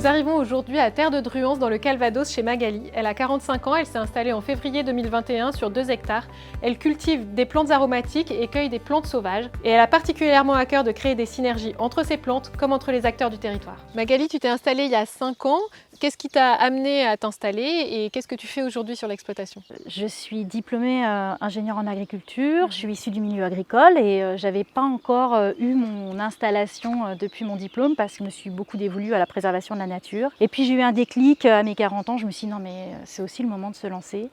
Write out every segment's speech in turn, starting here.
Nous arrivons aujourd'hui à Terre de Druance dans le Calvados chez Magali. Elle a 45 ans, elle s'est installée en février 2021 sur 2 hectares. Elle cultive des plantes aromatiques et cueille des plantes sauvages. Et elle a particulièrement à cœur de créer des synergies entre ces plantes comme entre les acteurs du territoire. Magali, tu t'es installée il y a 5 ans. Qu'est-ce qui t'a amené à t'installer et qu'est-ce que tu fais aujourd'hui sur l'exploitation? Je suis diplômée ingénieure en agriculture, je suis issue du milieu agricole et j'avais pas encore eu mon installation depuis mon diplôme parce que je me suis beaucoup dévolue à la préservation de la nature. Et puis j'ai eu un déclic à mes 40 ans, je me suis dit non mais c'est aussi le moment de se lancer.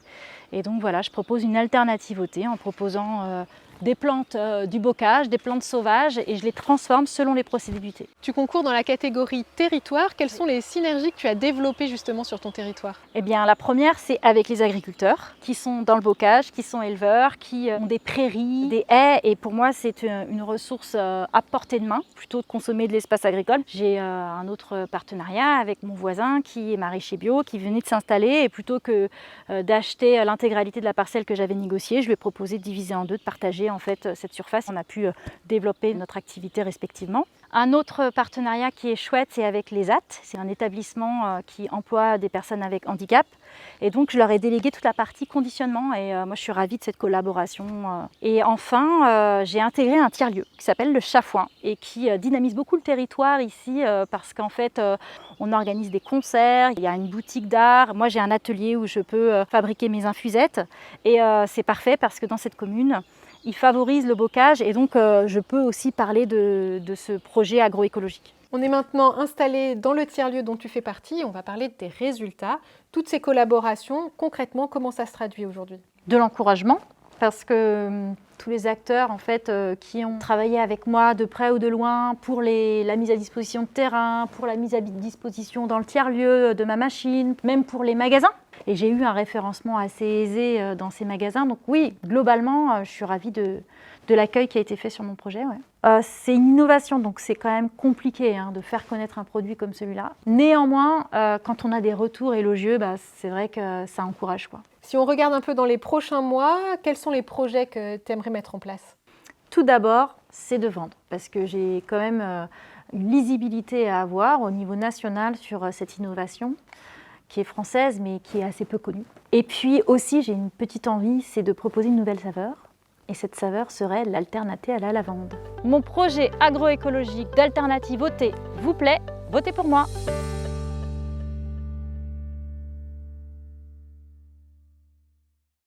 Et donc voilà, je propose une alternative au thé en proposant des plantes du bocage, des plantes sauvages et je les transforme selon les procédés du thé. Tu concours dans la catégorie territoire. Quelles sont les synergies que tu as développées justement sur ton territoire? Eh bien, la première, c'est avec les agriculteurs qui sont dans le bocage, qui sont éleveurs, qui ont des prairies, des haies. Et pour moi, c'est une ressource à portée de main, plutôt de consommer de l'espace agricole. J'ai un autre partenariat avec mon voisin qui est maraîcher bio, qui venait de s'installer. Et plutôt que d'acheter l'intégralité de la parcelle que j'avais négociée, je lui ai proposé de diviser en deux, de partager en fait cette surface. On a pu développer notre activité respectivement. Un autre partenariat qui est chouette, c'est avec les AT. C'est un établissement qui emploie des personnes avec handicap. Et donc, je leur ai délégué toute la partie conditionnement. Et moi, je suis ravie de cette collaboration. Et enfin, j'ai intégré un tiers-lieu qui s'appelle le Chafouin et qui dynamise beaucoup le territoire ici parce qu'en fait, on organise des concerts, il y a une boutique d'art. Moi, j'ai un atelier où je peux fabriquer mes infusettes. Et c'est parfait parce que dans cette commune, il favorise le bocage et donc je peux aussi parler de ce projet agroécologique. On est maintenant installé dans le tiers-lieu dont tu fais partie. On va parler de tes résultats. Toutes ces collaborations, concrètement, comment ça se traduit aujourd'hui? De l'encouragement, parce que tous les acteurs en fait, qui ont travaillé avec moi de près ou de loin pour la mise à disposition de terrain, pour la mise à disposition dans le tiers-lieu de ma machine, même pour les magasins. Et j'ai eu un référencement assez aisé dans ces magasins. Donc oui, globalement, je suis ravie de l'accueil qui a été fait sur mon projet. Ouais. C'est une innovation, donc c'est quand même compliqué de faire connaître un produit comme celui-là. Néanmoins, quand on a des retours élogieux, c'est vrai que ça encourage, quoi. Si on regarde un peu dans les prochains mois, quels sont les projets que tu aimerais mettre en place? Tout d'abord, c'est de vendre, parce que j'ai quand même une lisibilité à avoir au niveau national sur cette innovation qui est française, mais qui est assez peu connue. Et puis aussi, j'ai une petite envie, c'est de proposer une nouvelle saveur. Et cette saveur serait l'alternative à la lavande. Mon projet agroécologique d'alternative au thé vous plaît, votez pour moi!